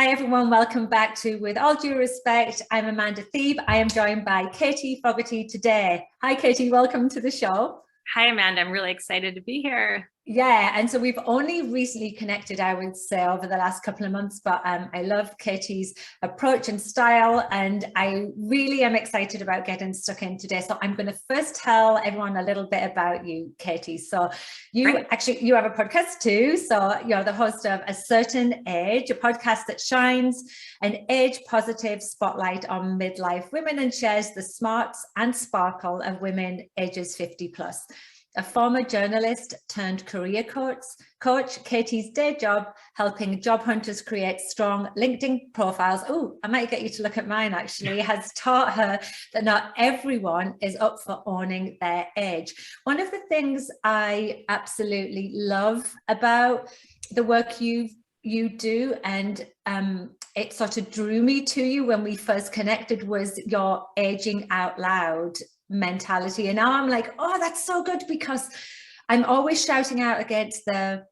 Hi everyone, welcome back to With All Due Respect. I'm Amanda Thebe. I am joined by Katie Fogarty today. Hi Katie, welcome to the show. Hi Amanda, I'm really excited to be here. Yeah, and so we've only recently connected, I would say, over the last couple of months, but I love Katie's approach and style, and I really am excited about getting stuck in today. So I'm going to first tell everyone a little bit about you, Katie. So you have a podcast too. So you're the host of A Certain Age, a podcast that shines an age-positive spotlight on midlife women and shares the smarts and sparkle of women ages 50 plus. A former journalist turned career coach, Katie's day job, helping job hunters create strong LinkedIn profiles. Oh, I might get you to look at mine actually, has taught her that not everyone is up for owning their age. One of the things I absolutely love about the work you do, and it sort of drew me to you when we first connected, was your aging out loud mentality. And now I'm like, oh, that's so good, because I'm always shouting out against the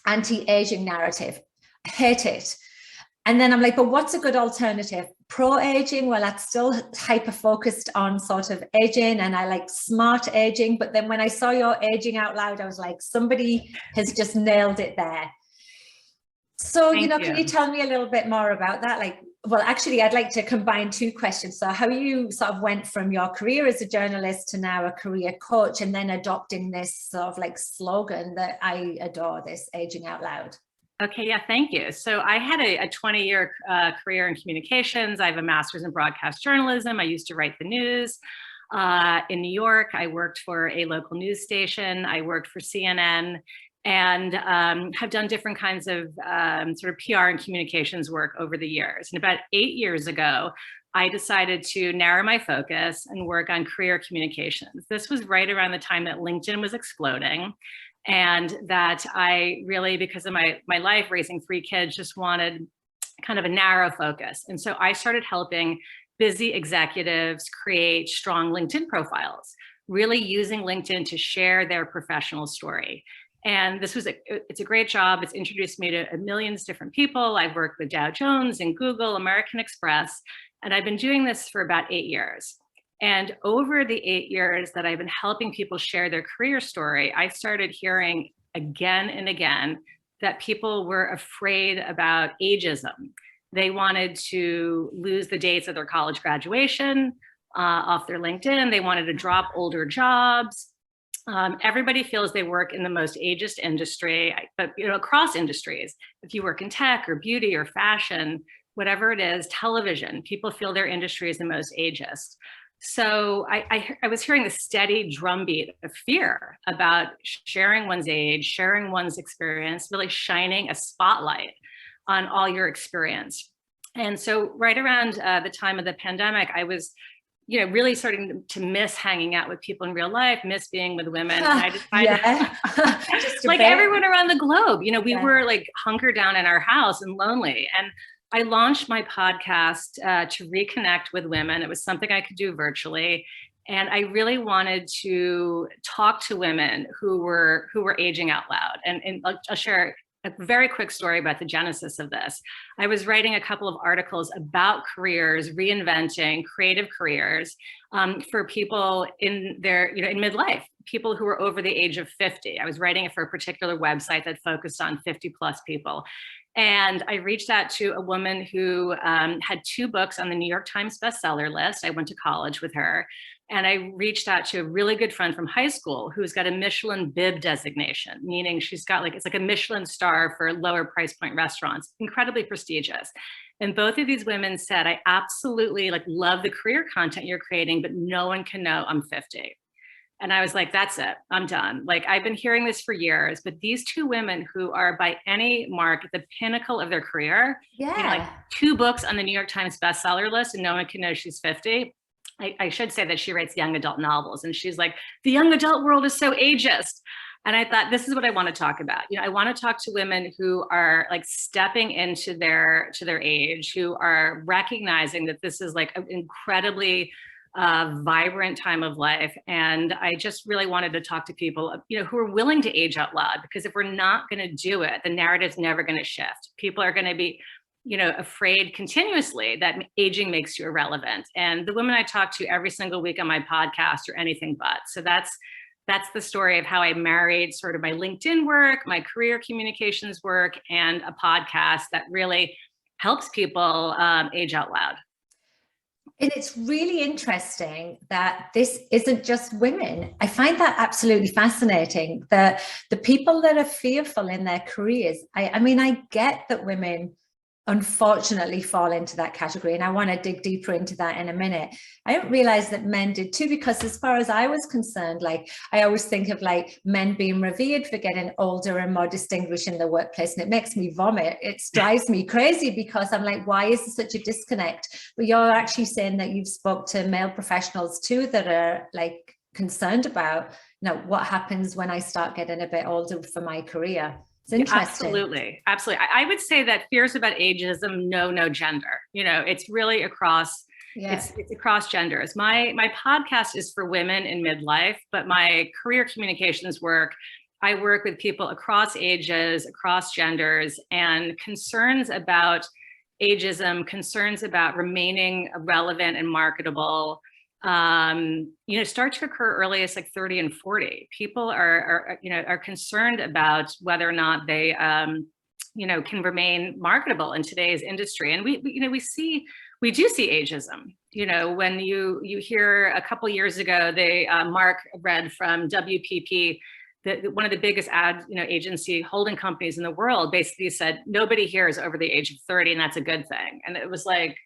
anti-aging narrative. I hate it. And then I'm like, but what's a good alternative? Pro-aging, well, that's still hyper-focused on sort of aging, and I like smart aging. But then when I saw your aging out loud, I was like, somebody has just nailed it there. So, can you tell me a little bit more about that? Like, well, actually, I'd like to combine two questions. So how you sort of went from your career as a journalist to now a career coach, and then adopting this sort of like slogan that I adore, this aging out loud. Okay, yeah, thank you. So I had a 20-year career in communications. I have a master's in broadcast journalism. I used to write the news. In New York, I worked for a local news station. I worked for CNN. And have done different kinds of sort of PR and communications work over the years. And about 8 years ago, I decided to narrow my focus and work on career communications. This was right around the time that LinkedIn was exploding, and that I really, because of my life raising 3 kids, just wanted kind of a narrow focus. And so I started helping busy executives create strong LinkedIn profiles, really using LinkedIn to share their professional story. And this was it's a great job. It's introduced me to millions of different people. I've worked with Dow Jones and Google, American Express, and I've been doing this for about 8 years. And over the 8 years that I've been helping people share their career story, I started hearing again and again that people were afraid about ageism. They wanted to lose the dates of their college graduation off their LinkedIn. They wanted to drop older jobs. Everybody feels they work in the most ageist industry, but across industries, if you work in tech or beauty or fashion, whatever it is, television, people feel their industry is the most ageist. So I was hearing the steady drumbeat of fear about sharing one's age, sharing one's experience, really shining a spotlight on all your experience. And so right around the time of the pandemic, I was really starting to miss hanging out with people in real life, miss being with women. And I decided, like everyone around the globe, we were like hunkered down in our house and lonely. And I launched my podcast to reconnect with women. It was something I could do virtually. And I really wanted to talk to women who were aging out loud. And I'll share a very quick story about the genesis of this. I was writing a couple of articles about careers, reinventing creative careers for people in their, in midlife, people who were over the age of 50. I was writing it for a particular website that focused on 50 plus people. And I reached out to a woman who had 2 books on the New York Times bestseller list. I went to college with her. And I reached out to a really good friend from high school who's got a Michelin bib designation, meaning she's got it's like a Michelin star for lower price point restaurants, incredibly prestigious. And both of these women said, I absolutely love the career content you're creating, but no one can know I'm 50. And I was like, that's it, I'm done. I've been hearing this for years, but these 2 women who are by any mark at the pinnacle of their career, 2 books on the New York Times bestseller list and no one can know she's 50. I should say that she writes young adult novels, and she's like, the young adult world is so ageist. And I thought, this is what I want to talk about. I want to talk to women who are stepping into their age, who are recognizing that this is an incredibly vibrant time of life. And I just really wanted to talk to people, who are willing to age out loud, because if we're not going to do it, the narrative's never going to shift. People are going to be afraid continuously that aging makes you irrelevant. And the women I talk to every single week on my podcast are anything but. So that's the story of how I married sort of my LinkedIn work, my career communications work, and a podcast that really helps people age out loud. And it's really interesting that this isn't just women. I find that absolutely fascinating, that the people that are fearful in their careers, I mean, I get that women unfortunately fall into that category, and I want to dig deeper into that in a minute. I didn't realize that men did too, because as far as I was concerned, like, I always think of like men being revered for getting older and more distinguished in the workplace, and it makes me vomit. It drives me crazy, because I'm like, why is there such a disconnect? But you're actually saying that you've spoke to male professionals too that are like concerned about, what happens when I start getting a bit older for my career. It's interesting. Absolutely. Absolutely. I would say that fears about ageism know no gender. It's really across, it's across genders. My podcast is for women in midlife, but my career communications work, I work with people across ages, across genders, and concerns about ageism, concerns about remaining relevant and marketable, start to occur earliest like 30 and 40. People are concerned about whether or not they, can remain marketable in today's industry. And we do see ageism. When you hear a couple years ago, Mark read from WPP, one of the biggest ad, agency holding companies in the world, basically said, nobody here is over the age of 30, and that's a good thing. And it was like,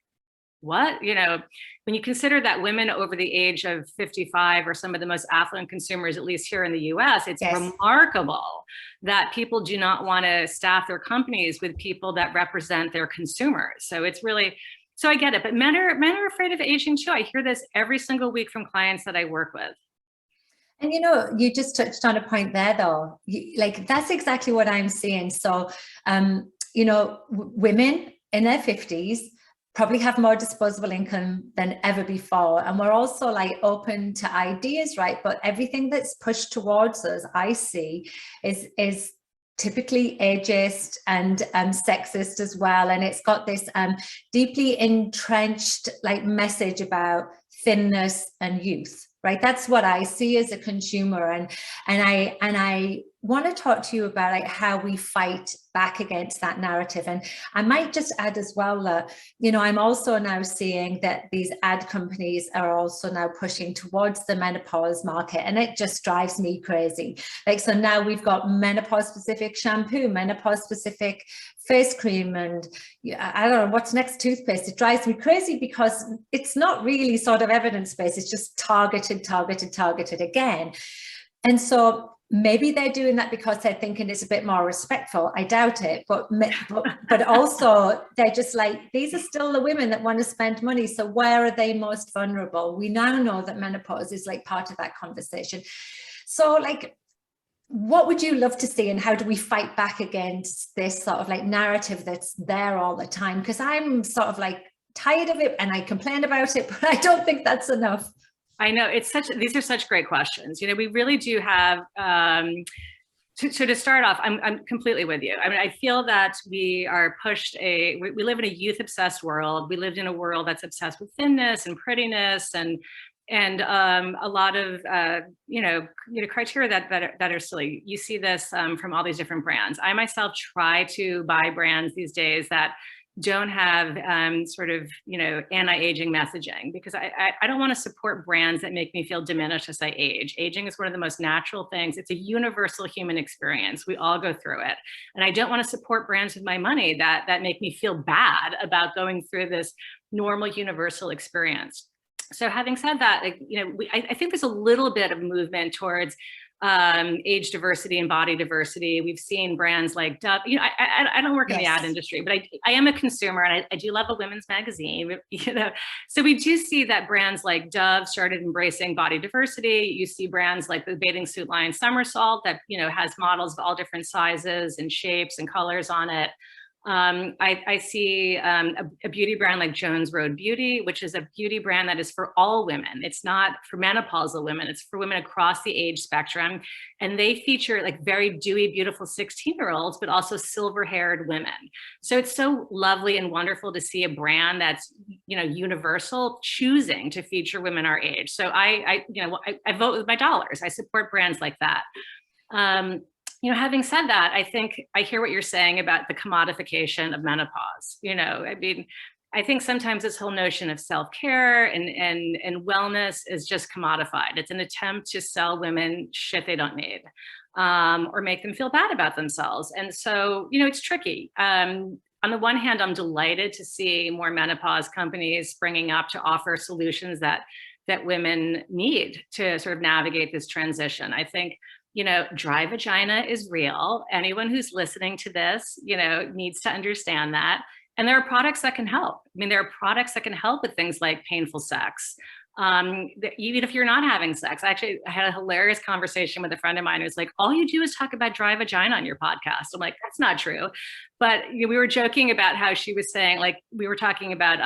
what? When you consider that women over the age of 55 are some of the most affluent consumers, at least here in the US, it's remarkable that people do not want to staff their companies with people that represent their consumers. So it's really, so I get it, but men are afraid of aging too. I hear this every single week from clients that I work with. And you just touched on a point there, though. That's exactly what I'm seeing. So, women in their 50s probably have more disposable income than ever before. And we're also like open to ideas, right? But everything that's pushed towards us, I see, is typically ageist and sexist as well. And it's got this deeply entrenched like message about thinness and youth, right? That's what I see as a consumer. And I want to talk to you about like how we fight back against that narrative. And I might just add as well that, I'm also now seeing that these ad companies are also now pushing towards the menopause market, and it just drives me crazy. Like, so now we've got menopause specific shampoo, menopause specific face cream, and I don't know what's next, toothpaste. It drives me crazy because it's not really sort of evidence-based. It's just targeted again. And so maybe they're doing that because they're thinking it's a bit more respectful. I doubt it, but also they're just like, these are still the women that want to spend money. So where are they most vulnerable? We now know that menopause is like part of that conversation. So like, what would you love to see, and how do we fight back against this sort of like narrative that's there all the time? Because I'm sort of like tired of it, and I complain about it, but I don't think that's enough. I know these are such great questions. We really do have, so to start off, I'm completely with you. I mean, I feel that we are pushed we live in a youth obsessed world. We lived in a world that's obsessed with thinness and prettiness and a lot of, criteria that are silly. You see this from all these different brands. I myself try to buy brands these days that don't have anti-aging messaging, because I don't want to support brands that make me feel diminished as I age. Aging is one of the most natural things. It's a universal human experience. We all go through it. And I don't want to support brands with my money that make me feel bad about going through this normal universal experience. So having said that, I think there's a little bit of movement towards age diversity and body diversity. We've seen brands like Dove. I don't work in the ad industry, but I am a consumer, and I do love a women's magazine. So we do see that brands like Dove started embracing body diversity. You see brands like the bathing suit line Somersault that has models of all different sizes and shapes and colors on it. I see a beauty brand like Jones Road Beauty, which is a beauty brand that is for all women. It's not for menopausal women. It's for women across the age spectrum. And they feature like very dewy, beautiful 16-year-olds, but also silver-haired women. So it's so lovely and wonderful to see a brand that's, you know, universal, choosing to feature women our age. So I vote with my dollars. I support brands like that. You know, having said that, I think I hear what you're saying about the commodification of menopause. You know, I mean, I think sometimes this whole notion of self-care and wellness is just commodified. It's an attempt to sell women shit they don't need, or make them feel bad about themselves. And so, you know, it's tricky. On the one hand, I'm delighted to see more menopause companies springing up to offer solutions that women need to sort of navigate this transition. I think, you know, dry vagina is real. Anyone who's listening to this, you know, needs to understand that. And there are products that can help. I mean, there are products that can help with things like painful sex. Even if you're not having sex. I had a hilarious conversation with a friend of mine who's like, all you do is talk about dry vagina on your podcast. I'm like, that's not true. But you know, we were joking about how she was saying, like, we were talking about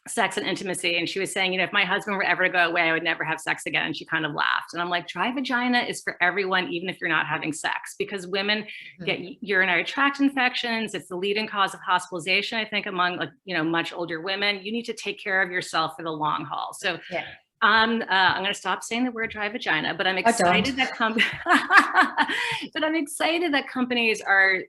sex and intimacy. And she was saying, you know, if my husband were ever to go away, I would never have sex again. And she kind of laughed. And I'm like, dry vagina is for everyone, even if you're not having sex, because women get urinary tract infections. It's the leading cause of hospitalization, I think, among, like, you know, much older women. You need to take care of yourself for the long haul. So yeah. I'm going to stop saying the word dry vagina, but I'm excited that companies are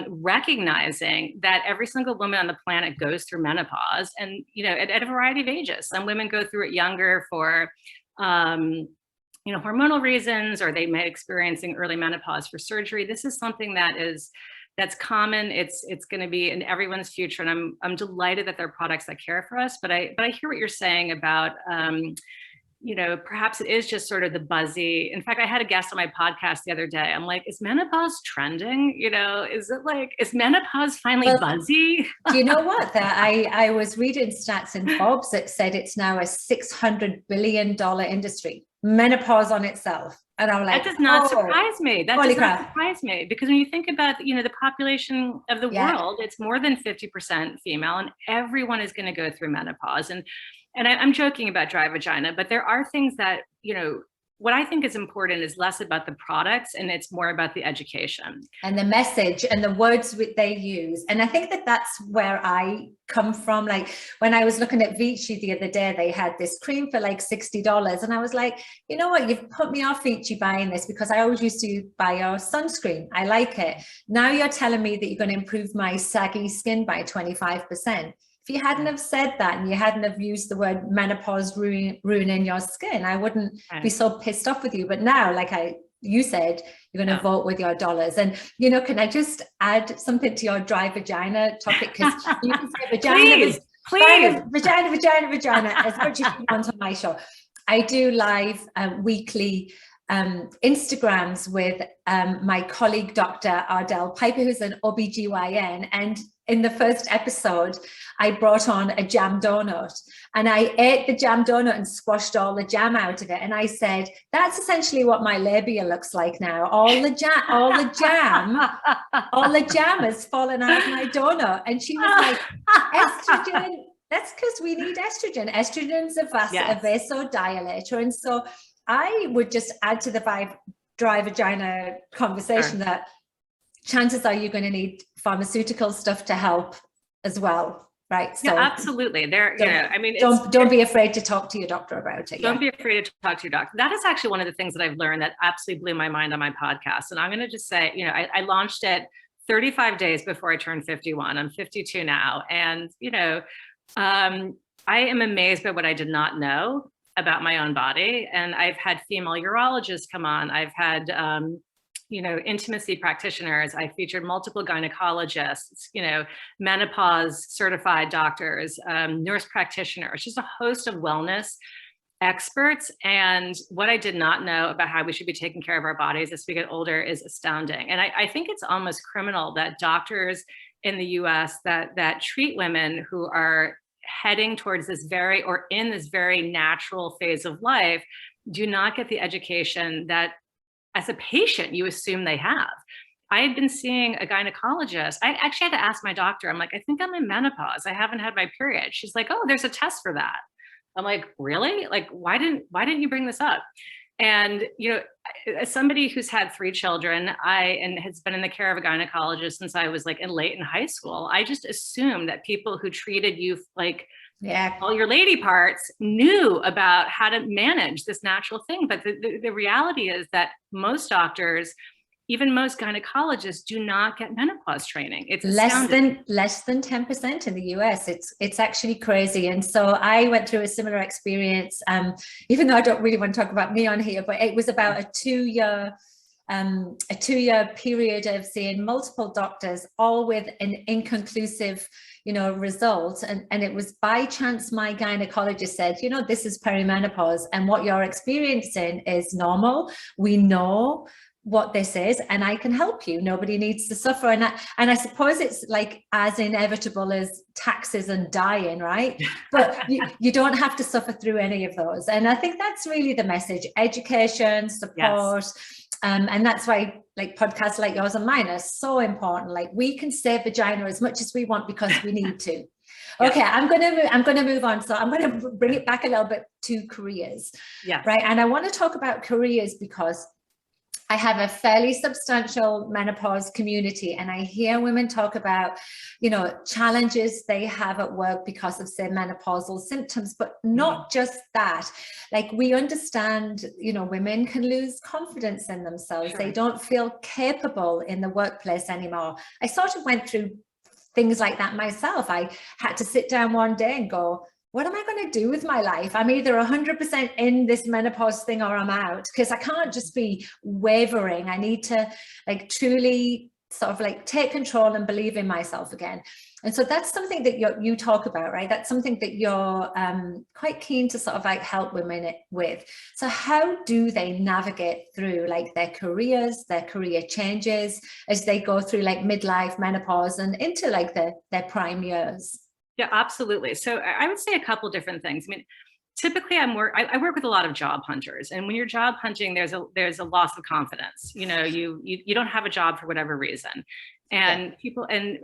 recognizing that every single woman on the planet goes through menopause, and you know, at a variety of ages. Some women go through it younger for you know, hormonal reasons, or they may experiencing early menopause for surgery. This is something that's common. It's going to be in everyone's future, and I'm delighted that there are products that care for us. But I hear what you're saying about you know, perhaps it is just sort of the buzzy. In fact, I had a guest on my podcast the other day. I'm like, is menopause trending? You know, is menopause finally buzzy? Do you know what? That I was reading stats in Forbes that said it's now a $600 billion industry, menopause on itself. And I'm like, that does not surprise me. That does not surprise me, because when you think about, you know, the population of the world, it's more than 50% female, and everyone is going to go through menopause. And I'm joking about dry vagina, but there are things that, you know, what I think is important is less about the products and it's more about the education. And the message and the words they use. And I think that that's where I come from. Like when I was looking at Vichy the other day, they had this cream for like $60. And I was like, you know what, you've put me off Vichy buying this, because I always used to buy your sunscreen. I like it. Now you're telling me that you're going to improve my saggy skin by 25%. If you hadn't have said that and you hadn't have used the word menopause ruining your skin, I wouldn't be so pissed off with you. But now, like you said, you're going to vote with your dollars. And, you know, can I just add something to your dry vagina topic? Because you can say vagina, please. Vagina, as much as you want on my show. I do live weekly Instagrams with my colleague, Dr. Ardell Piper, who's an OBGYN. And in the first episode, I brought on a jam donut, and I ate the jam donut and squashed all the jam out of it. And I said, that's essentially what my labia looks like now. All the jam has fallen out of my donut. And she was like, estrogen, that's because we need estrogen. Estrogen's a vasodilator. And so I would just add to the dry vagina conversation that chances are you're going to need pharmaceutical stuff to help as well, right? So absolutely. You know, I mean, don't be afraid to talk to your doctor about it. Don't be afraid to talk to your doctor. That is actually one of the things that I've learned that absolutely blew my mind on my podcast. And I'm going to just say, you know, I launched it 35 days before I turned 51. I'm 52 now. And, you know, I am amazed by what I did not know about my own body. And I've had female urologists come on. I've had, you know, intimacy practitioners. I featured multiple gynecologists, you know, menopause certified doctors, nurse practitioners, just a host of wellness experts. And what I did not know about how we should be taking care of our bodies as we get older is astounding. And I think it's almost criminal that doctors in the US that treat women who are heading towards this in this very natural phase of life do not get the education that as a patient you assume they have. I had been seeing a gynecologist. I actually had to ask my doctor. I'm like, I think I'm in menopause. I haven't had my period. She's like, oh, there's a test for that. I'm like, really? Like, why didn't you bring this up? And, as somebody who's had 3 children, and has been in the care of a gynecologist since I was like late in high school, I just assumed that people who treated you like all your lady parts knew about how to manage this natural thing. But the reality is that most doctors, even most gynecologists, do not get menopause training. It's less than 10% in the US. It's actually crazy. And so I went through a similar experience, even though I don't really want to talk about me on here, but it was about a 2-year period of seeing multiple doctors, all with an inconclusive result. And it was by chance my gynecologist said, this is perimenopause, and what you're experiencing is normal. We know what this is, and I can help you. Nobody needs to suffer. And I suppose it's like as inevitable as taxes and dying, right? But you don't have to suffer through any of those. And I think that's really the message: education, support. Yes. And that's why like podcasts like yours and mine are so important. Like, we can say vagina as much as we want because we need to. Okay, yeah. I'm going to move on. So I'm going to bring it back a little bit to careers. Yeah. Right. And I want to talk about careers because I have a fairly substantial menopause community, and I hear women talk about, challenges they have at work because of, say, menopausal symptoms, but not just that. Like, we understand, women can lose confidence in themselves. Sure. They don't feel capable in the workplace anymore. I sort of went through things like that myself. I had to sit down one day and go, what am I going to do with my life? I'm either 100% in this menopause thing or I'm out, because I can't just be wavering. I need to like truly sort of like take control and believe in myself again. And so that's something that you talk about, right? That's something that you're quite keen to sort of like help women with. So how do they navigate through like their careers, their career changes as they go through like midlife, menopause, and into like their prime years? Yeah, absolutely. So I would say a couple different things. I mean, typically I work with a lot of job hunters, and when you're job hunting, there's a loss of confidence. You don't have a job for whatever reason, and people and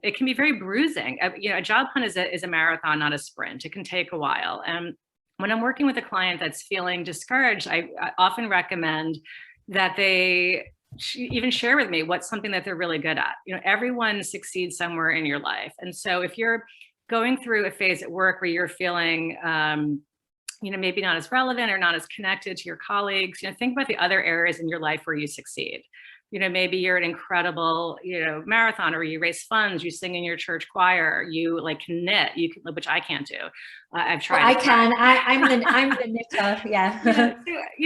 it can be very bruising. A job hunt is a marathon, not a sprint. It can take a while. And when I'm working with a client that's feeling discouraged, I often recommend that they even share with me what's something that they're really good at. Everyone succeeds somewhere in your life, and so if you're going through a phase at work where you're feeling, maybe not as relevant or not as connected to your colleagues, think about the other areas in your life where you succeed. Maybe you're an incredible, marathoner, you raise funds, you sing in your church choir, you like can knit, which I can't do. I've tried. I can. I'm the knitter. Yeah.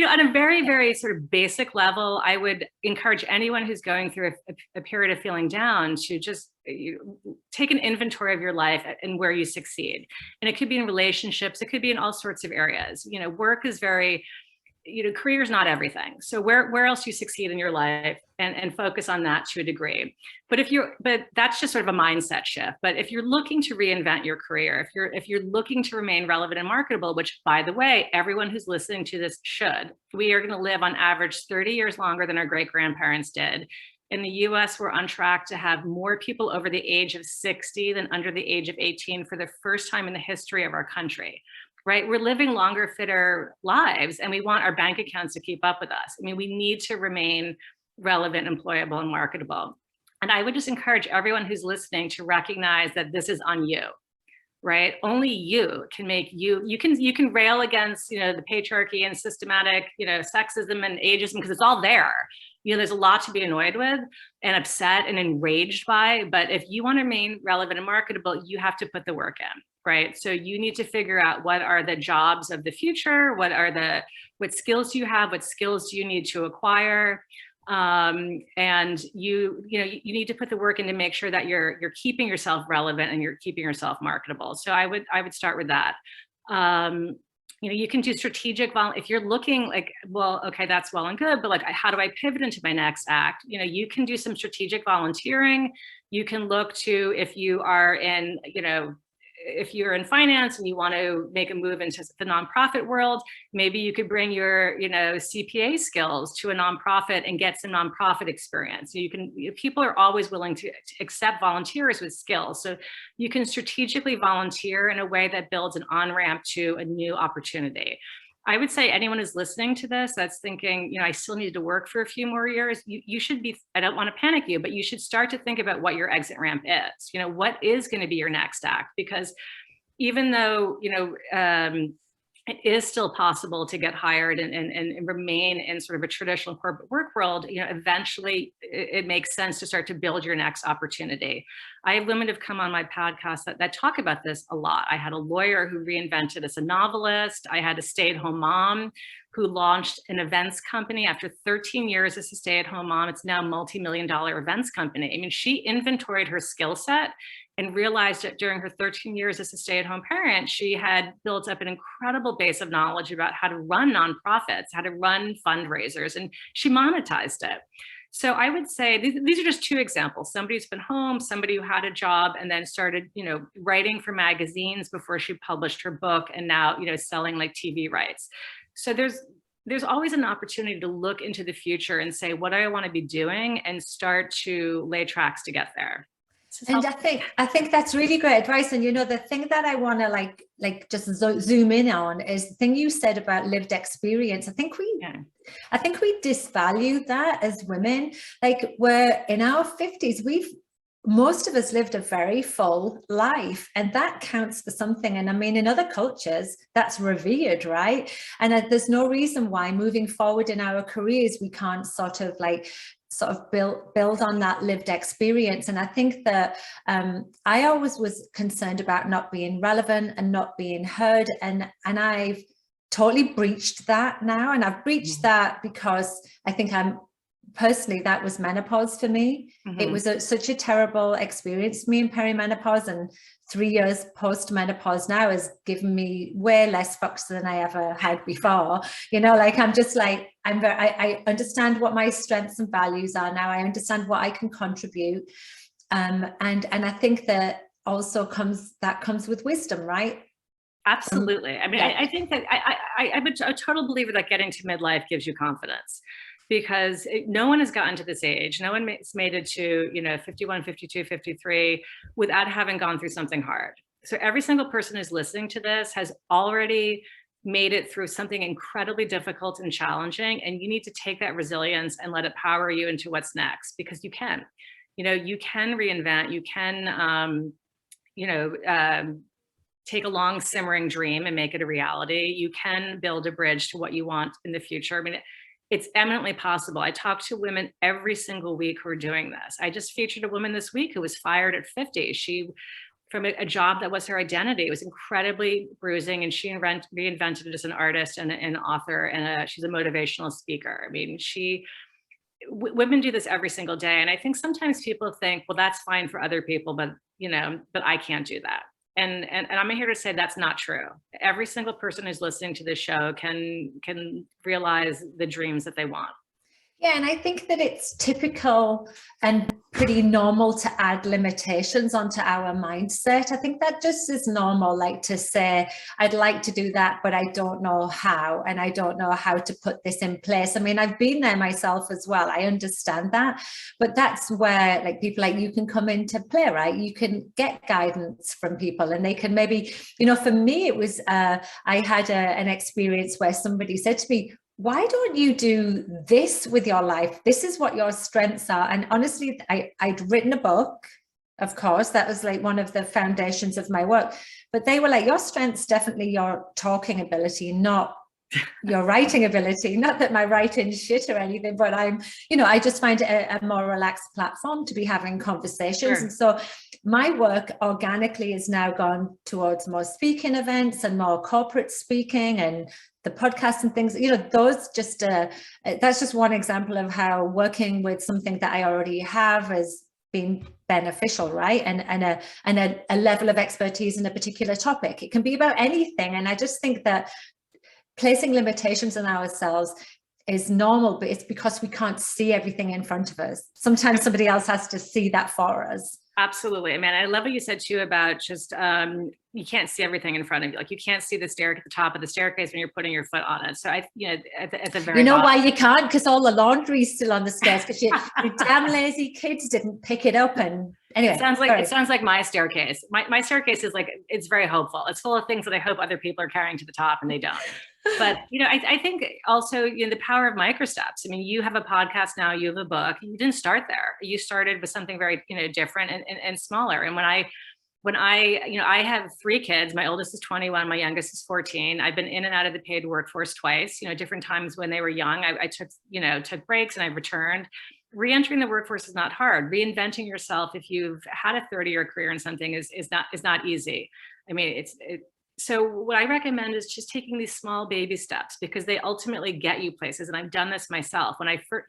On a very, very sort of basic level, I would encourage anyone who's going through a period of feeling down to just take an inventory of your life and where you succeed. And it could be in relationships, it could be in all sorts of areas. Work is very, career is not everything. So where else you succeed in your life, and focus on that to a degree. But that's just sort of a mindset shift. But if you're looking to reinvent your career, if you're looking to remain relevant and marketable, which by the way, everyone who's listening to this should, we are going to live on average 30 years longer than our great grandparents did. In the US, we're on track to have more people over the age of 60 than under the age of 18 for the first time in the history of our country. Right? We're living longer, fitter lives, and we want our bank accounts to keep up with us. I mean, we need to remain relevant, employable, and marketable. And I would just encourage everyone who's listening to recognize that this is on you, right? Only you can make you can rail against, the patriarchy and systematic, sexism and ageism, because it's all there. There's a lot to be annoyed with and upset and enraged by, but if you want to remain relevant and marketable, you have to put the work in, right? So you need to figure out what are the jobs of the future, what skills do you have, what skills do you need to acquire, and you need to put the work in to make sure that you're keeping yourself relevant and you're keeping yourself marketable. So I would start with that. You can do strategic if you're looking like, well, okay, that's well and good, but like, how do I pivot into my next act? You can do some strategic volunteering. You can look to, if you are in, if you're in finance and you want to make a move into the nonprofit world, maybe you could bring your, CPA skills to a nonprofit and get some nonprofit experience. People are always willing to accept volunteers with skills. So you can strategically volunteer in a way that builds an on-ramp to a new opportunity. I would say anyone who's listening to this that's thinking, I still need to work for a few more years, you should be, I don't want to panic you, but you should start to think about what your exit ramp is. What is going to be your next act? Because even though, it is still possible to get hired and remain in sort of a traditional corporate work world, eventually it makes sense to start to build your next opportunity. I have women who've come on my podcast that talk about this a lot. I had a lawyer who reinvented as a novelist. I had a stay-at-home mom who launched an events company after 13 years as a stay-at-home mom. It's now a multi-million-dollar events company. I mean, she inventoried her skill set and realized that during her 13 years as a stay-at-home parent, she had built up an incredible base of knowledge about how to run nonprofits, how to run fundraisers, and she monetized it. So I would say these are just two examples. Somebody who's been home, somebody who had a job and then started, writing for magazines before she published her book, and now, selling like TV rights. So there's always an opportunity to look into the future and say, what do I want to be doing, and start to lay tracks to get there. And I think that's really great advice. And the thing that I want to like just zoom in on is the thing you said about lived experience. I think we disvalue that as women. Like, we're in our 50s, most of us lived a very full life, and that counts for something. And I mean, in other cultures, that's revered, right? And there's no reason why moving forward in our careers, we can't sort of build on that lived experience. And I think that I always was concerned about not being relevant and not being heard. And I've totally breached that now. And I've breached that because I think personally, that was menopause for me. It was such a terrible experience for me in perimenopause, and 3 years post-menopause now has given me way less fucks than I ever had before. I understand what my strengths and values are now. I understand what I can contribute. And I think that also comes with wisdom, right? Absolutely. I mean, I think that I'm a total believer that getting to midlife gives you confidence. Because no one has gotten to this age. No one has made it to 51, 52, 53 without having gone through something hard. So every single person who's listening to this has already made it through something incredibly difficult and challenging. And you need to take that resilience and let it power you into what's next, because you can. You can reinvent. You can, take a long simmering dream and make it a reality. You can build a bridge to what you want in the future. I mean, it's eminently possible. I talk to women every single week who are doing this. I just featured a woman this week who was fired at 50. She, from a job that was her identity, it was incredibly bruising, and she reinvented it as an artist and an author, and she's a motivational speaker. I mean, women do this every single day. And I think sometimes people think, well, that's fine for other people, but I can't do that. And I'm here to say that's not true. Every single person who's listening to this show can realize the dreams that they want. Yeah, and I think that it's typical and pretty normal to add limitations onto our mindset. I think that just is normal, like to say, I'd like to do that, but I don't know how, and I don't know how to put this in place. I mean, I've been there myself as well. I understand that, but that's where people like you can come into play, right? You can get guidance from people, and they can maybe, for me, it was, I had an experience where somebody said to me, why don't you do this with your life? This is what your strengths are. And honestly, I'd written a book, of course, that was like one of the foundations of my work, but they were like, your strength's definitely your talking ability, not your writing ability. Not that my writing's shit or anything, but I just find it a more relaxed platform to be having conversations. Sure. And so my work organically has now gone towards more speaking events and more corporate speaking and the podcast and things, those just, that's just one example of how working with something that I already have has been beneficial, right? And a level of expertise in a particular topic. It can be about anything. And I just think that placing limitations on ourselves is normal, but it's because we can't see everything in front of us. Sometimes somebody else has to see that for us. Absolutely. I mean, I love what you said too about just you can't see everything in front of you. Like you can't see the stair at the top of the staircase when you're putting your foot on it. So at the very you know bottom. why you can't? Because all the laundry's still on the stairs because your damn lazy kids didn't pick it up. And anyway, it sounds like my staircase. My staircase is like, it's very hopeful. It's full of things that I hope other people are carrying to the top and they don't. But, I think also, the power of micro steps. I mean, you have a podcast now, you have a book, you didn't start there. You started with something very, different and smaller. And when I have 3 kids, my oldest is 21, my youngest is 14. I've been in and out of the paid workforce twice, different times when they were young. I took breaks and I returned. Reentering the workforce is not hard. Reinventing yourself, if you've had a 30-year career in something, is not easy. I mean, so what I recommend is just taking these small baby steps because they ultimately get you places. And I've done this myself. When I first,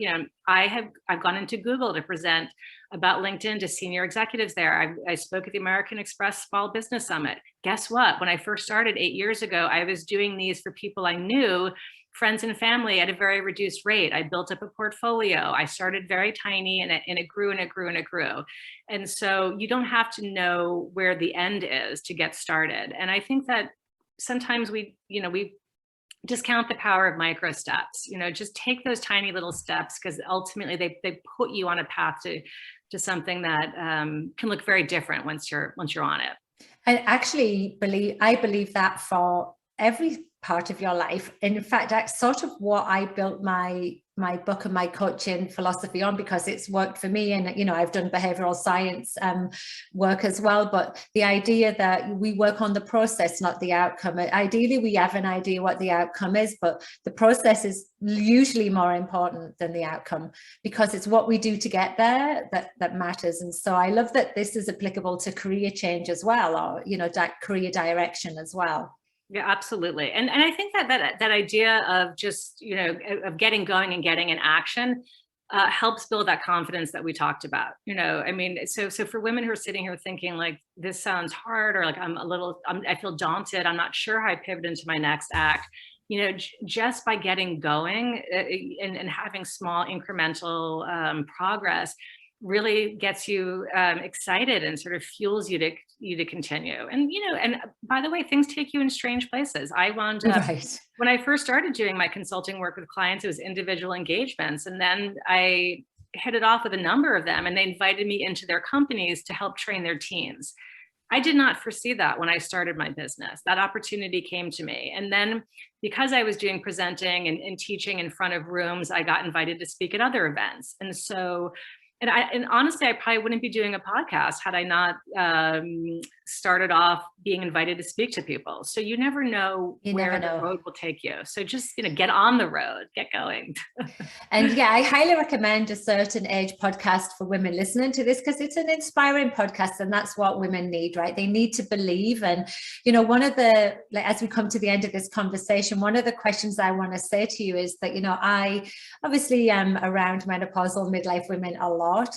I've gone into Google to present about LinkedIn to senior executives there. I spoke at the American Express Small Business Summit. Guess what? When I first started 8 years ago, I was doing these for people I knew, friends and family, at a very reduced rate. I built up a portfolio. I started very tiny and it grew and it grew and it grew. And so you don't have to know where the end is to get started. And I think that sometimes we discount the power of micro steps. Just take those tiny little steps because ultimately they put you on a path to something that can look very different once you're on it. I actually believe that for every part of your life. In fact, that's sort of what I built my book and my coaching philosophy on, because it's worked for me. And, I've done behavioral science work as well. But the idea that we work on the process, not the outcome. Ideally, we have an idea what the outcome is, but the process is usually more important than the outcome because it's what we do to get there that matters. And so I love that this is applicable to career change as well, or, career direction as well. Yeah, absolutely. And I think that idea of just, of getting going and getting in action helps build that confidence that we talked about. I mean, so for women who are sitting here thinking like, this sounds hard, or like I feel daunted, I'm not sure how I pivot into my next act. Just by getting going and having small incremental progress really gets you excited and sort of fuels you to continue. And and by the way, things take you in strange places. I wound up when I first started doing my consulting work with clients, it was individual engagements, and then I hit it off with a number of them, and they invited me into their companies to help train their teams. I did not foresee that when I started my business. That opportunity came to me. And then because I was doing presenting and teaching in front of rooms, I got invited to speak at other events. And so and honestly, I probably wouldn't be doing a podcast had I not started off being invited to speak to people. So you never know where the road will take you. So just, get on the road, get going. And yeah, I highly recommend A Certain Age podcast for women listening to this because it's an inspiring podcast and that's what women need, right? They need to believe. And, one of the, as we come to the end of this conversation, one of the questions I want to say to you is that, I obviously am around menopausal midlife women a lot.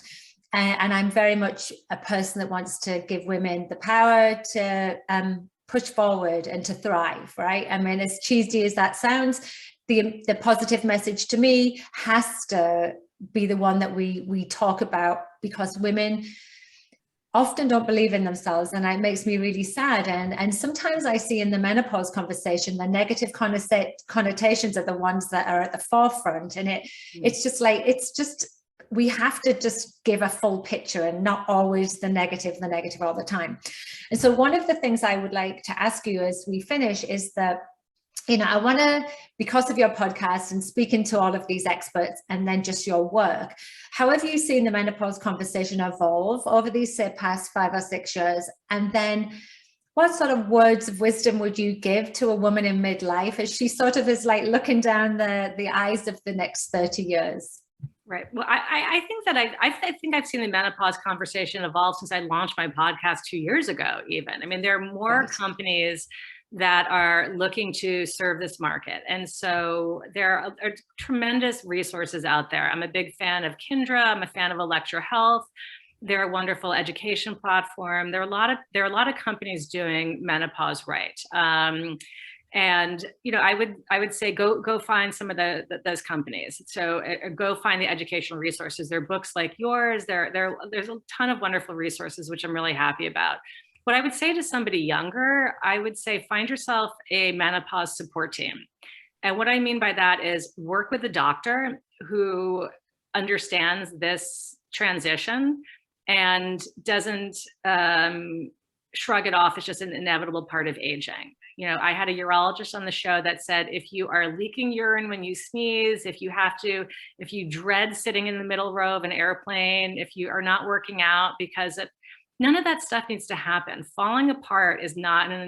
And I'm very much a person that wants to give women the power to push forward and to thrive, right? I mean, as cheesy as that sounds, the positive message to me has to be the one that we talk about, because women often don't believe in themselves, and it makes me really sad. And sometimes I see in the menopause conversation, the negative connotations are the ones that are at the forefront, and it's just we have to just give a full picture and not always the negative all the time. And so one of the things I would like to ask you as we finish is that, I want to, because of your podcast and speaking to all of these experts and then just your work, how have you seen the menopause conversation evolve over these, say, past 5 or 6 years? And then what sort of words of wisdom would you give to a woman in midlife as she sort of is like looking down the eyes of the next 30 years? Right. Well, I think that I think I've seen the menopause conversation evolve since I launched my podcast 2 years ago, even. I mean, there are more companies that are looking to serve this market. And so there are tremendous resources out there. I'm a big fan of Kindra. I'm a fan of Electra Health. They're a wonderful education platform. There are a lot of companies doing menopause right. And, I would say, go find some of those companies. So go find the educational resources. There are books like yours. There's a ton of wonderful resources, which I'm really happy about. What I would say to somebody younger, I would say, find yourself a menopause support team. And what I mean by that is work with a doctor who understands this transition and doesn't shrug it off as just an inevitable part of aging. I had a urologist on the show that said, if you are leaking urine when you sneeze, if you dread sitting in the middle row of an airplane, if you are not working out because none of that stuff needs to happen. Falling apart is not an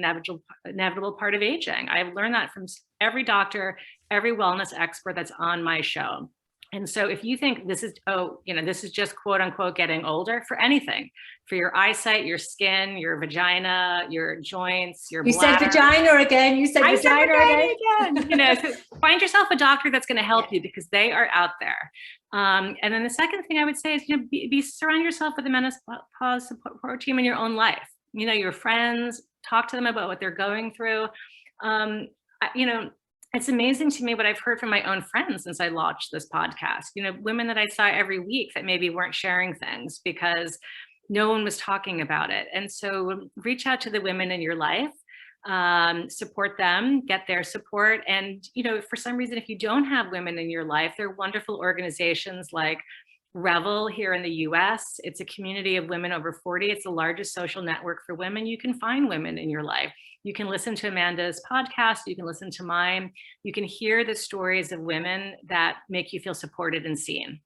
inevitable part of aging. I've learned that from every doctor, every wellness expert that's on my show. And so if you think this is just quote unquote getting older, for anything, for your eyesight, your skin, your vagina, your joints, your bladder. You said vagina again. You said vagina again. So find yourself a doctor that's going to help you, because they are out there. And then the second thing I would say is, surround yourself with a menopause support team in your own life. Your friends, talk to them about what they're going through. It's amazing to me what I've heard from my own friends since I launched this podcast. Women that I saw every week that maybe weren't sharing things because no one was talking about it. And so reach out to the women in your life, support them, get their support. And, for some reason, if you don't have women in your life, there are wonderful organizations like Revel here in the US. It's a community of women over 40. It's the largest social network for women. You can find women in your life. You can listen to Amanda's podcast. You can listen to mine. You can hear the stories of women that make you feel supported and seen.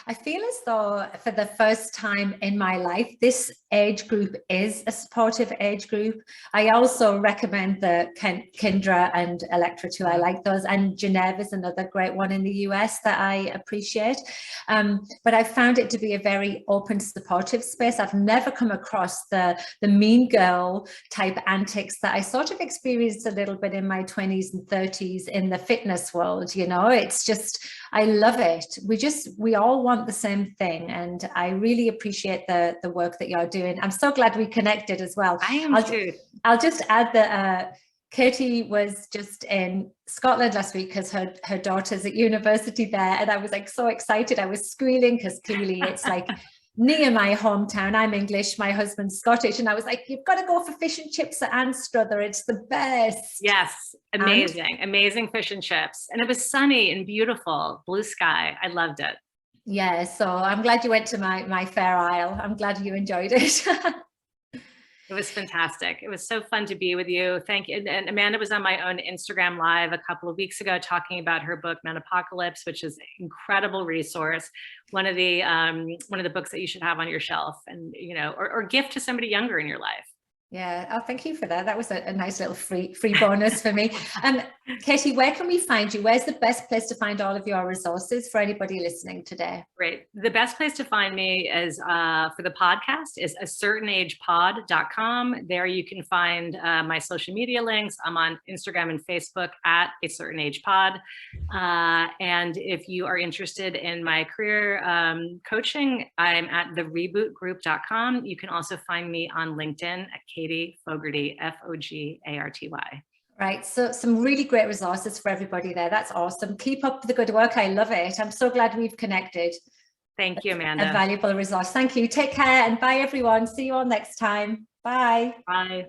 I feel as though for the first time in my life, this age group is a supportive age group. I also recommend the Kendra and Electra too. I like those. And Geneva is another great one in the US that I appreciate. But I found it to be a very open, supportive space. I've never come across the mean girl type antics that I sort of experienced a little bit in my 20s and 30s in the fitness world. It's just, I love it. We all want the same thing, and I really appreciate the work that you're doing. I'm so glad we connected as well. I am too. I'll just add that Katie was just in Scotland last week because her daughter's at university there, and I was like so excited. I was squealing because clearly it's like near my hometown. I'm English, my husband's Scottish, and I was like, you've got to go for fish and chips at Anstruther. It's the best. Yes, amazing fish and chips. And it was sunny and beautiful, blue sky. I loved it. Yeah, so I'm glad you went to my Fair Isle. I'm glad you enjoyed it. It was fantastic. It was so fun to be with you. Thank you. And Amanda was on my own Instagram Live a couple of weeks ago talking about her book, Menopocalypse, which is an incredible resource. One of the books that you should have on your shelf, and or gift to somebody younger in your life. Yeah, oh, thank you for that. That was a nice little free bonus for me. Katie, where can we find you? Where's the best place to find all of your resources for anybody listening today? Great. The best place to find me is for the podcast is acertainagepod.com. There you can find my social media links. I'm on Instagram and Facebook at acertainagepod. And if you are interested in my career coaching, I'm at therebootgroup.com. You can also find me on LinkedIn at Katie Fogarty, Fogarty. Right, so some really great resources for everybody there. That's awesome. Keep up the good work. I love it. I'm so glad we've connected. Thank you, Amanda. A valuable resource. Thank you. Take care and bye, everyone. See you all next time. Bye. Bye.